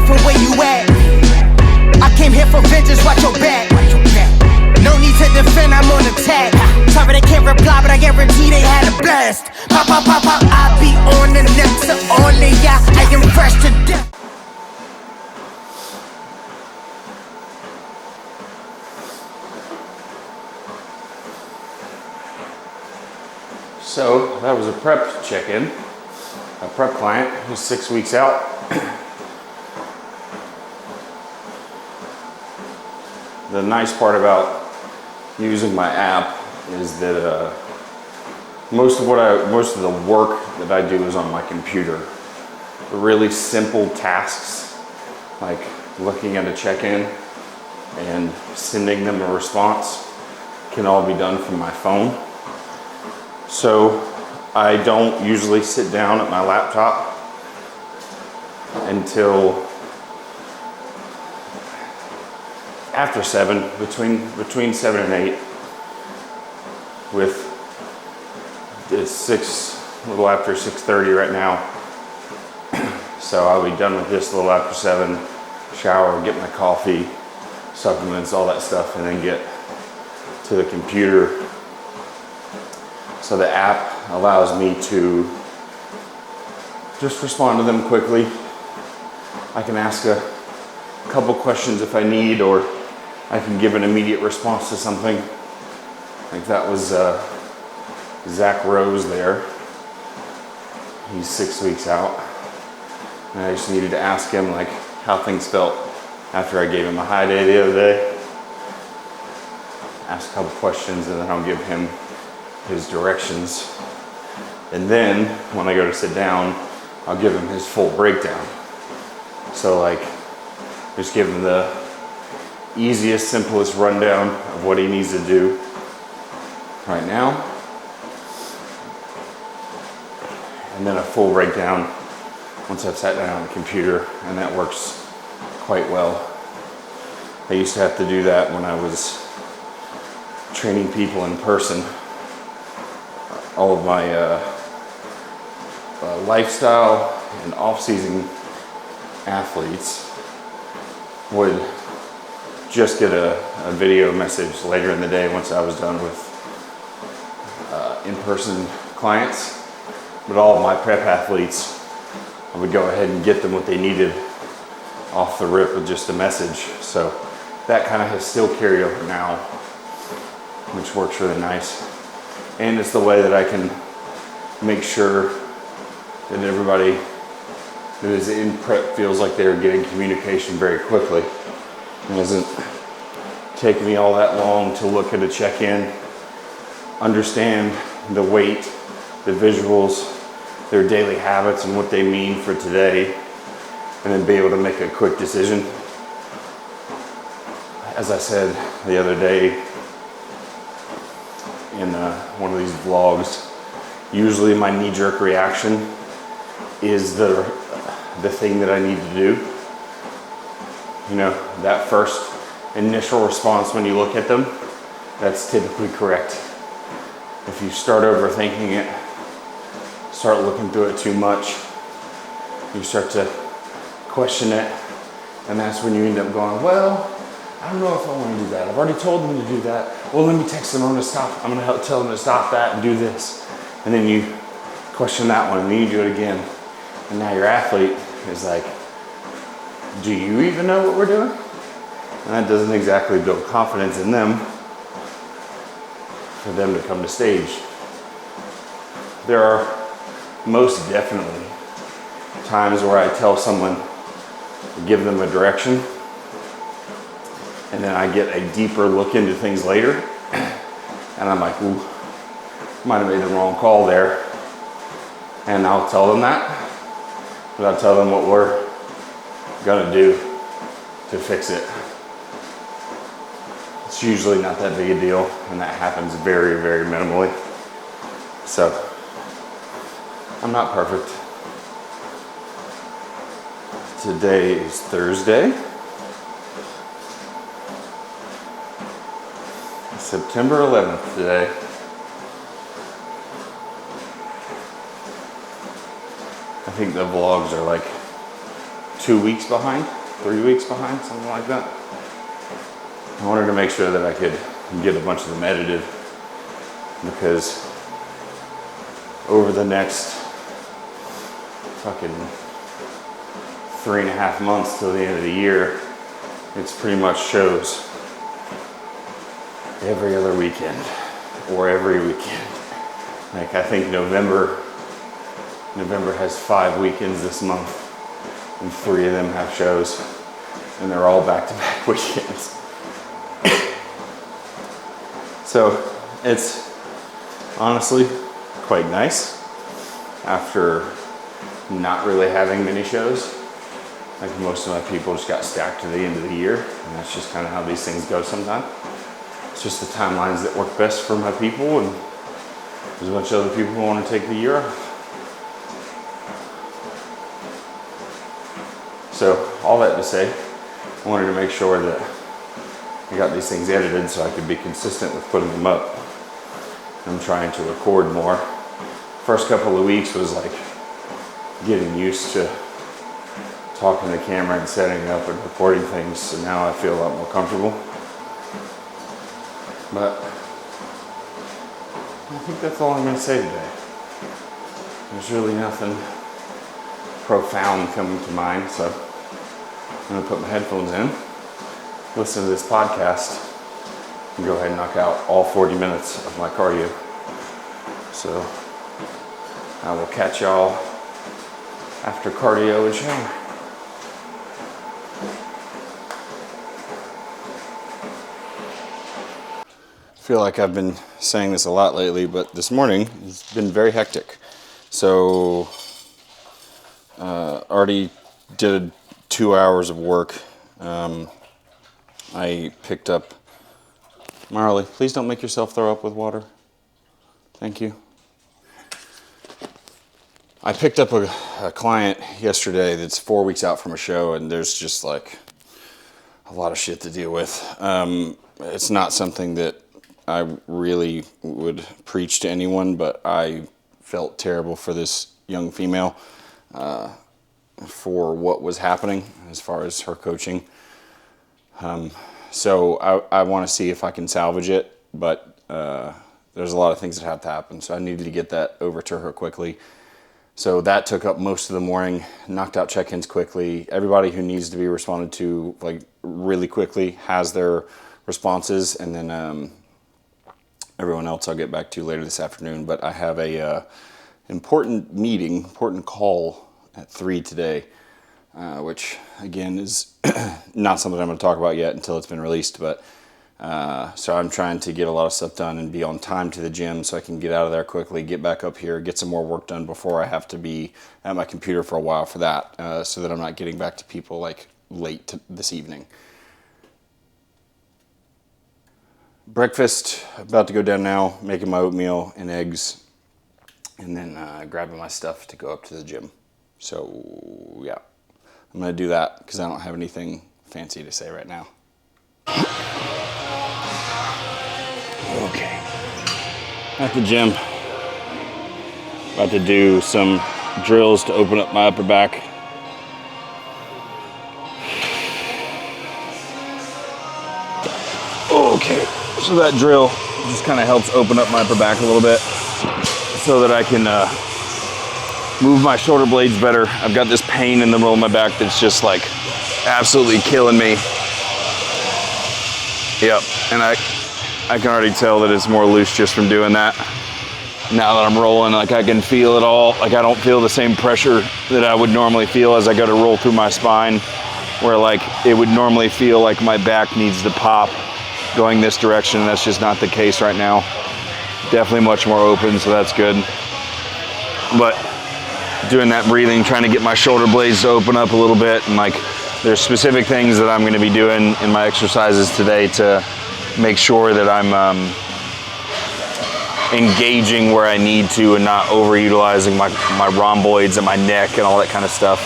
from where you at. I came here for vengeance, watch your back. No need to defend, I'm on attack. Sorry they can't reply, but I guarantee they had a blast. Pop, pop, pop, pop, I be on the next to only I am fresh to death. So that was a prep check-in, a prep client who's 6 weeks out. The nice part about using my app is that most of the work that I do is on my computer. The really simple tasks, like looking at a check-in and sending them a response, can all be done from my phone. So I don't usually sit down at my laptop until after 7, between 7 and 8, with it's a little after 6:30 right now. So I'll be done with this a little after 7, shower, get my coffee, supplements, all that stuff, and then get to the computer. So the app allows me to just respond to them quickly. I can ask a couple questions if I need, or I can give an immediate response to something. Like that was Zach Rose there. He's 6 weeks out. And I just needed to ask him like how things felt after I gave him a high day the other day. Ask a couple questions and then I'll give him his directions. And then when I go to sit down, I'll give him his full breakdown. So like, just give him the easiest, simplest rundown of what he needs to do right now. And then a full breakdown once I've sat down on the computer, and that works quite well. I used to have to do that when I was training people in person. All of my lifestyle and off-season athletes would just get a video message later in the day once I was done with in-person clients. But all of my prep athletes, I would go ahead and get them what they needed off the rip with just a message. So that kind of has still carried over now, which works really nice. And it's the way that I can make sure that everybody that is in prep feels like they're getting communication very quickly. It doesn't take me all that long to look at a check-in, understand the weight, the visuals, their daily habits and what they mean for today, and then be able to make a quick decision. As I said the other day in one of these vlogs, usually my knee-jerk reaction is the thing that I need to do. You know, that first initial response when you look at them, that's typically correct. If you start overthinking it, start looking through it too much, you start to question it, and that's when you end up going, well, I don't know if I want to do that. I've already told them to do that. Well, let me text them, I'm gonna tell them to stop that and do this. And then you question that one, and then you do it again. And now your athlete is like, do you even know what we're doing? And that doesn't exactly build confidence in them for them to come to stage. There are most definitely times where I tell someone, give them a direction, and then I get a deeper look into things later, and I'm like, ooh, might have made the wrong call there. And I'll tell them that, but I'll tell them what we're gonna do to fix it. It's usually not that big a deal, and that happens very, very minimally. So, I'm not perfect. Today is Thursday, September 11th today. I think the vlogs are like 2 weeks behind, 3 weeks behind, something like that. I wanted to make sure that I could get a bunch of them edited, because over the next fucking 3.5 months till the end of the year, it's pretty much shows every other weekend or every weekend. Like, I think November has 5 weekends this month, and 3 of them have shows, and they're all back-to-back weekends. So it's honestly quite nice after not really having many shows. Like, most of my people just got stacked to the end of the year, and that's just kind of how these things go sometimes. It's just the timelines that work best for my people, and there's a bunch of other people who want to take the year off. So all that to say, I wanted to make sure that I got these things edited so I could be consistent with putting them up. I'm trying to record more. First couple of weeks was like getting used to talking to the camera and setting up and recording things, so now I feel a lot more comfortable. But I think that's all I'm going to say today. There's really nothing profound coming to mind, so I'm going to put my headphones in, listen to this podcast, and go ahead and knock out all 40 minutes of my cardio. So I will catch y'all after cardio and shower. I feel like I've been saying this a lot lately, but this morning has been very hectic. So already did 2 hours of work. I picked up, Marley, please don't make yourself throw up with water. Thank you. I picked up a client yesterday that's 4 weeks out from a show, and there's just like a lot of shit to deal with. It's not something that I really would preach to anyone, but I felt terrible for this young female for what was happening as far as her coaching. So I want to see if I can salvage it, but there's a lot of things that have to happen, so I needed to get that over to her quickly. So that took up most of the morning, knocked out check-ins quickly. Everybody who needs to be responded to like really quickly has their responses, and then everyone else I'll get back to later this afternoon. But I have a important call at 3 today, which again is not something I'm going to talk about yet until it's been released. But so I'm trying to get a lot of stuff done and be on time to the gym so I can get out of there quickly, get back up here, get some more work done before I have to be at my computer for a while for that, so that I'm not getting back to people like late this evening. Breakfast about to go down now, making my oatmeal and eggs, and then grabbing my stuff to go up to the gym. So yeah, I'm gonna do that because I don't have anything fancy to say right now. Okay, at the gym, about to do some drills to open up my upper back. Okay, so that drill just kind of helps open up my upper back a little bit so that I can move my shoulder blades better. I've got this pain in the middle of my back that's just like absolutely killing me. Yep, and I can already tell that it's more loose just from doing that. Now that I'm rolling, like I can feel it all. Like I don't feel the same pressure that I would normally feel as I go to roll through my spine, where like it would normally feel like my back needs to pop going this direction, and that's just not the case right now. Definitely much more open, so that's good. But doing that breathing, trying to get my shoulder blades to open up a little bit, and like there's specific things that I'm going to be doing in my exercises today to make sure that I'm engaging where I need to and not overutilizing my rhomboids and my neck and all that kind of stuff.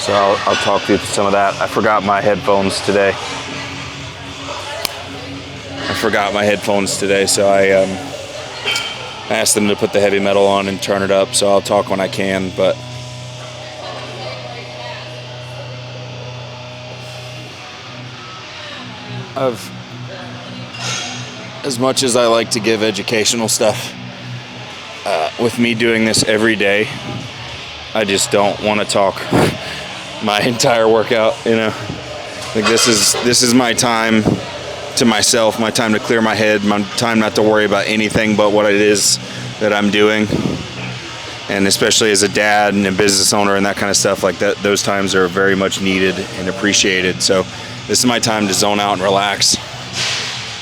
So I'll talk through some of that. I forgot my headphones today. So I asked them to put the heavy metal on and turn it up, so I'll talk when I can, but as much as I like to give educational stuff, with me doing this every day, I just don't want to talk my entire workout, you know. Like this is my time to myself, my time to clear my head, my time not to worry about anything but what it is that I'm doing. And especially as a dad and a business owner and that kind of stuff like that, those times are very much needed and appreciated. So this is my time to zone out and relax.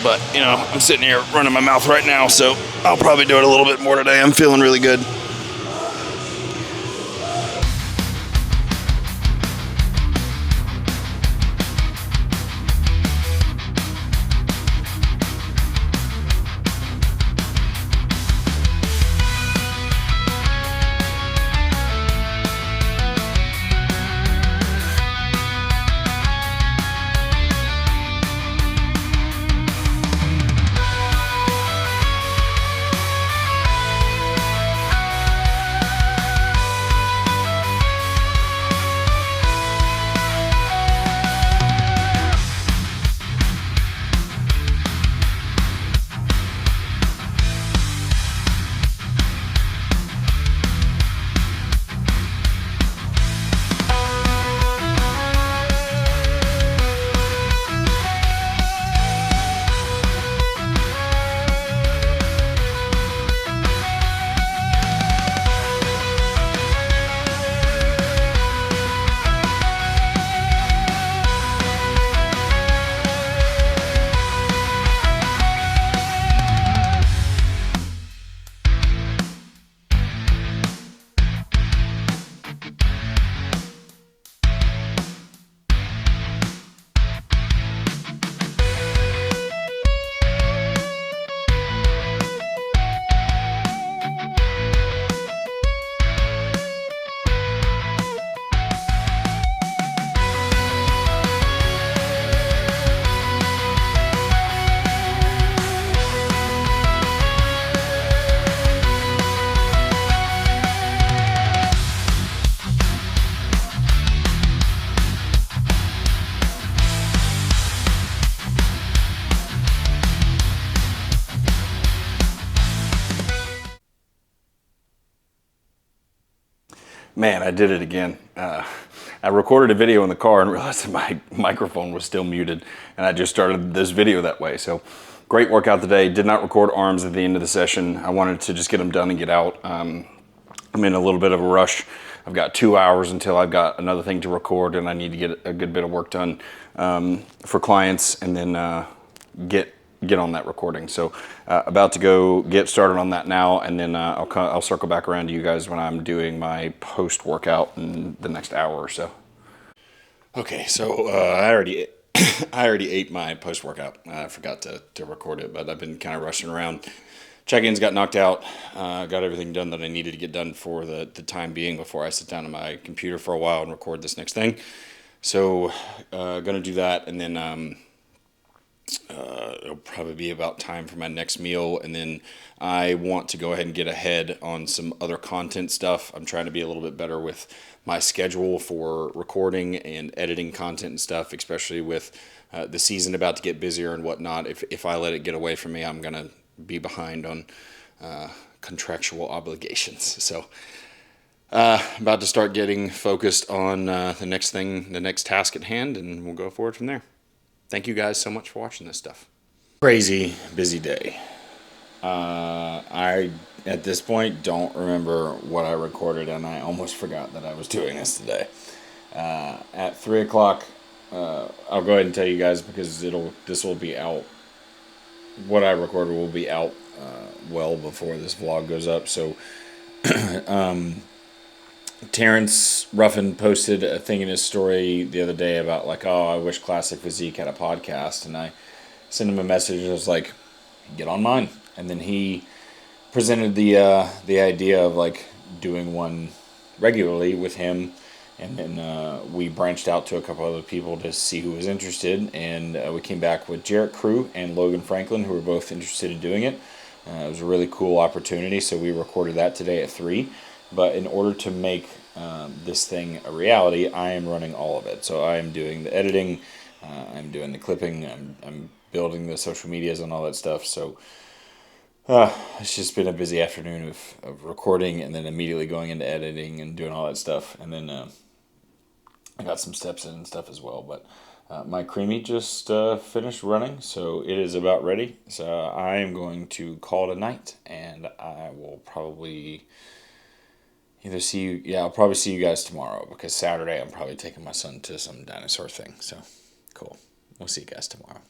But, you know, I'm sitting here running my mouth right now, so I'll probably do it a little bit more today. I'm feeling really good. Man, I did it again. I recorded a video in the car and realized that my microphone was still muted, and I just started this video that way. So great workout today. Did not record arms at the end of the session. I wanted to just get them done and get out. I'm in a little bit of a rush. I've got 2 hours until I've got another thing to record, and I need to get a good bit of work done for clients, and then get on that recording. So about to go get started on that now, and then I'll circle back around to you guys when I'm doing my post workout in the next hour or so. Okay, so I already ate my post workout. I forgot to record it, but I've been kind of rushing around. Check-ins got knocked out. Got everything done that I needed to get done for the time being before I sit down on my computer for a while and record this next thing. So gonna do that, and then it'll probably be about time for my next meal, and then I want to go ahead and get ahead on some other content stuff. I'm trying to be a little bit better with my schedule for recording and editing content and stuff, especially with the season about to get busier and whatnot. If I let it get away from me, I'm gonna be behind on contractual obligations. So about to start getting focused on the next task at hand, and we'll go forward from there. Thank you guys so much for watching this stuff. Crazy busy day. I, at this point, don't remember what I recorded, and I almost forgot that I was doing this today. At 3 o'clock, I'll go ahead and tell you guys, because this will be out. What I recorded will be out well before this vlog goes up. So Terrence Ruffin posted a thing in his story the other day about like, oh, I wish Classic Physique had a podcast, and I sent him a message. I was like, get on mine. And then he presented the idea of like doing one regularly with him, and then we branched out to a couple other people to see who was interested, and we came back with Jarrett Crew and Logan Franklin, who were both interested in doing it. It was a really cool opportunity, so we recorded that today at 3. But in order to make this thing a reality, I am running all of it. So I am doing the editing, I'm doing the clipping. I'm building the social medias and all that stuff. So it's just been a busy afternoon of recording and then immediately going into editing and doing all that stuff. And then I got some steps in and stuff as well. But my creamy just finished running, so it is about ready. So I am going to call it a night, and I will probably either see you. Yeah, I'll probably see you guys tomorrow because Saturday I'm probably taking my son to some dinosaur thing. So cool. We'll see you guys tomorrow.